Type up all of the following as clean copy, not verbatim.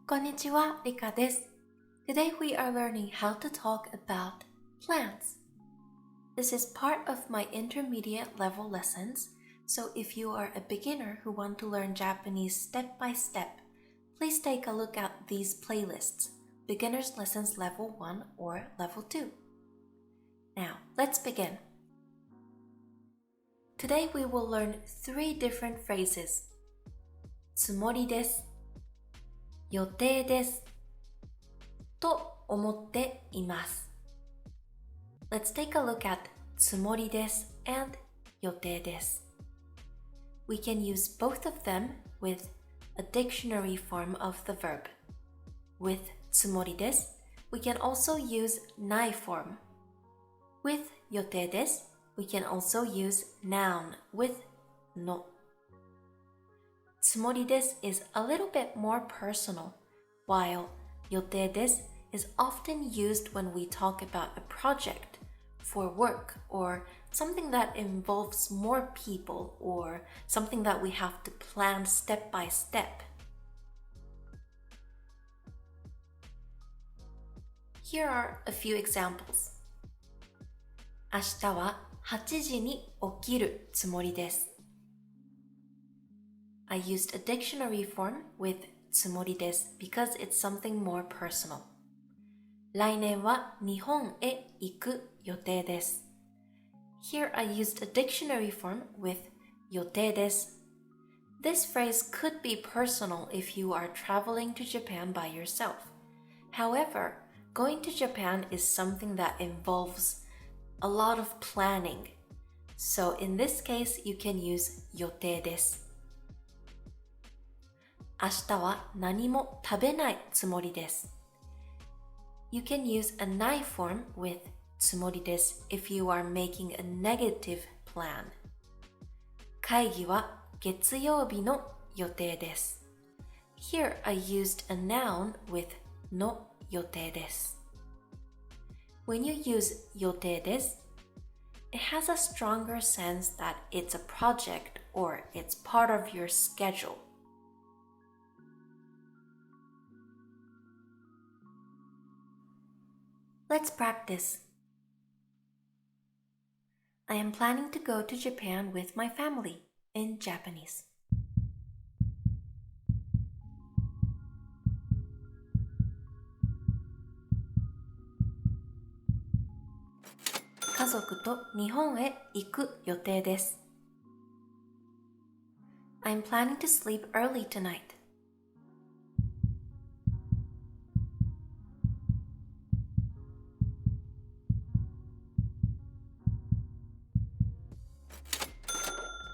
こんにちは、リカです。Today we are learning how to talk about plants. This is part of my intermediate level lessons, so if you are a beginner who want to learn Japanese step by step, please take a look at these playlists, Beginner's Lessons Level 1 or Level 2. Now, let's begin. Today we will learn 3 different phrases. つもりです。予定です。と思っています。Let's take a look at つもりです and 予定です。We can use both of them with a dictionary form of the verb. With つもりです we can also use ない form. With 予定です we can also use noun with の。つもりです is a little bit more personal, while 予定です is often used when we talk about a project, for work, or something that involves more people, or something that we have to plan step by step. Here are a few examples. 明日は8時に起きるつもりです。I used a dictionary form with つもりです because it's something more personal. 来年は日本へ行く予定です。Here I used a dictionary form with 予定です。This phrase could be personal if you are traveling to Japan by yourself. However, going to Japan is something that involves a lot of planning. So in this case, you can use 予定です。明日は何も食べないつもりです。You can use a ない form with つもりです if you are making a negative plan. 会議は月曜日の予定です。Here I used a noun with の予定です。When you use 予定です、it has a stronger sense that it's a project or it's part of your schedule. Let's practice. I am planning to go to Japan with my family in Japanese. 家族と日本へ行く予定です。I'm planning to sleep early tonight.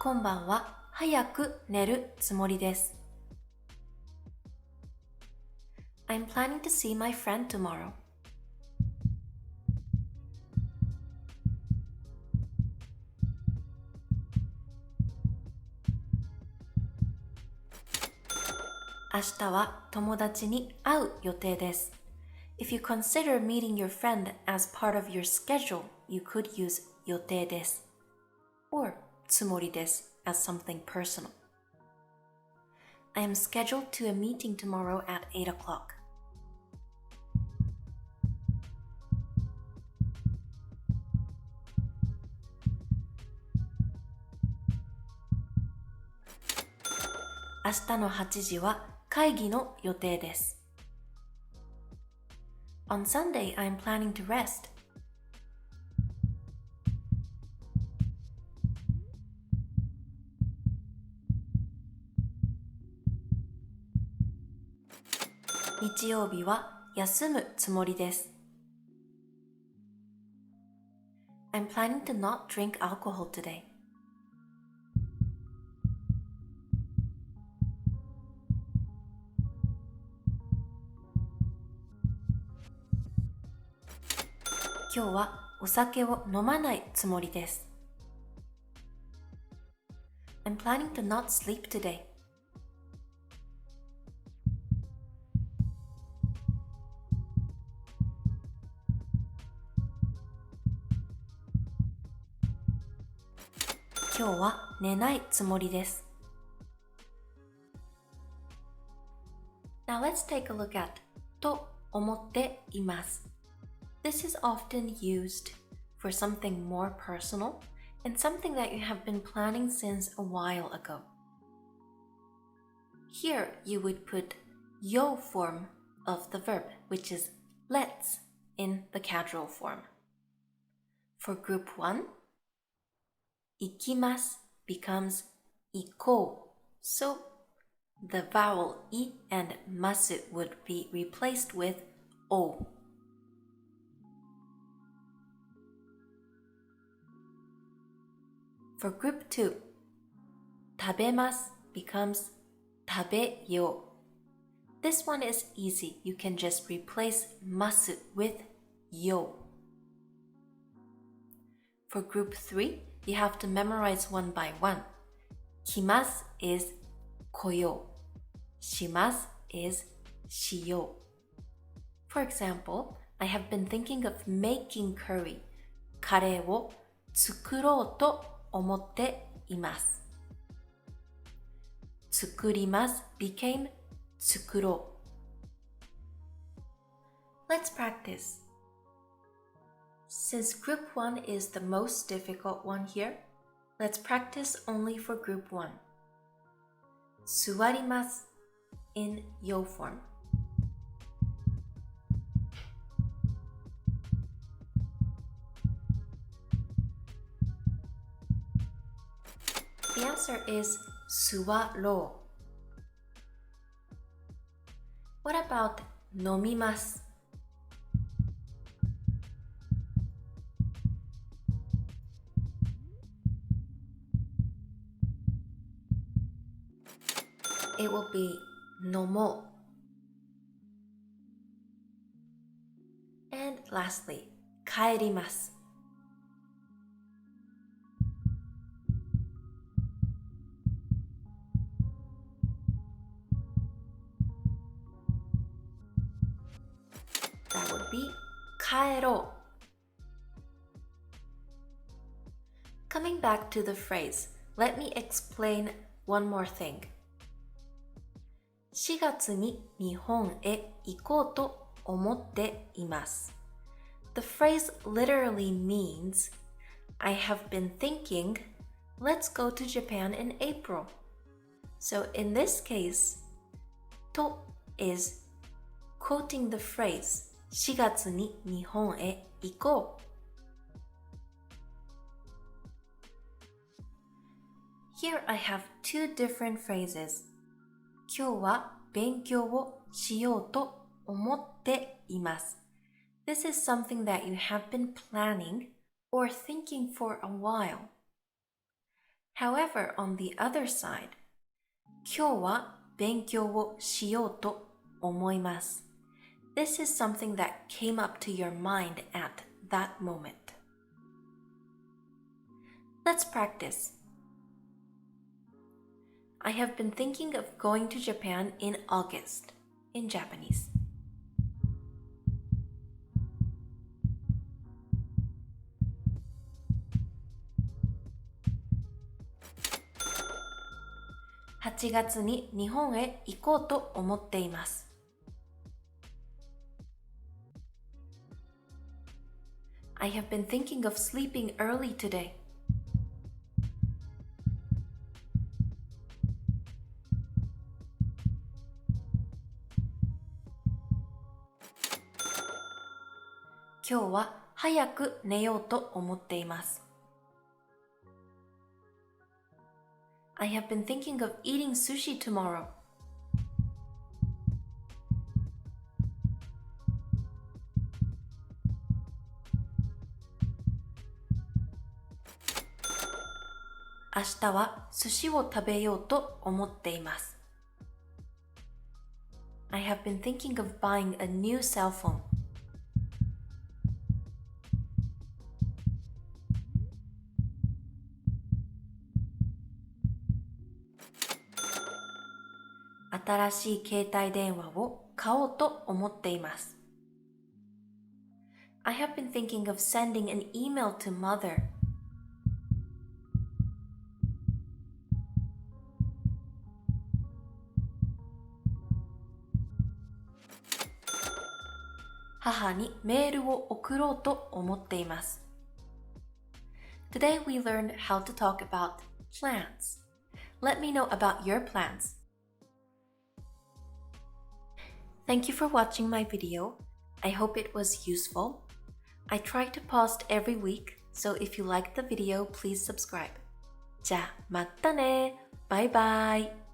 今晩は早く寝るつもりです。I'm planning to see my friend tomorrow. 明日は友達に会う予定です。If you consider meeting your friend as part of your schedule, you could use 予定です。or つもりです as something personal. I am scheduled to a meeting tomorrow at 8 o'clock. 明日の8時は会議の予定です。On Sunday, I'm planning to rest. 日曜日は休むつもりです。I'm planning to not drink alcohol today. 今日はお酒を飲まないつもりです。I'm planning to not sleep today. 今日は寝ないつもりです。Now Now let's take a look at と思っています. This is often used for something more personal and something that you have been planning since a while ago. Here you would put yo form of the verb, which is let's in the casual form. For group 1, 行きます becomes 行こう. So the vowel I and masu would be replaced with o. For group 2, 食べます becomes 食べよう. This one is easy. You can just replace masu with yo. For group 3, you have to memorize one by one. 来ます is 来よう. します is しよう. For example, I have been thinking of making curry. カレーを作ろうと思っています. 作ります became 作ろう. Let's practice. Since group 1 is the most difficult one here, let's practice only for group 1. 座ります in yo form. The answer is 座ろう. What about 飲みます? It will be 飲もう. And lastly, 帰ります. That would be 帰ろう. Coming back to the phrase, let me explain one more thing. 4月に日本へ行こうと思っています. The phrase literally means, I have been thinking, let's go to Japan in April. So in this case, と is quoting the phrase, 4月に日本へ行こう. Here I have two different phrases. 今日は勉強をしようと思っています. This is something that you have been planning or thinking for a while. However, on the other side, 今日は勉強をしようと思います. This is something that came up to your mind at that moment. Let's practice. I have been thinking of going to Japan in August, in Japanese. 8月に日本へ行こうと思っています. I have been thinking of sleeping early today. 今日は早く寝ようと思っています. I have been thinking of eating sushi tomorrow. 明日は寿司を食べようと思っています. I have been thinking of buying a new cell phone. 新しい携帯電話を買おうと思っています. I have been thinking of sending an email to mother. 母にメールを送ろうと思っています。Today we learned how to talk about plans. Let me know about your plans. Thank you for watching my video. I hope it was useful. I try to post every week, so if you liked the video, please subscribe. じゃあまたね。バイバイ。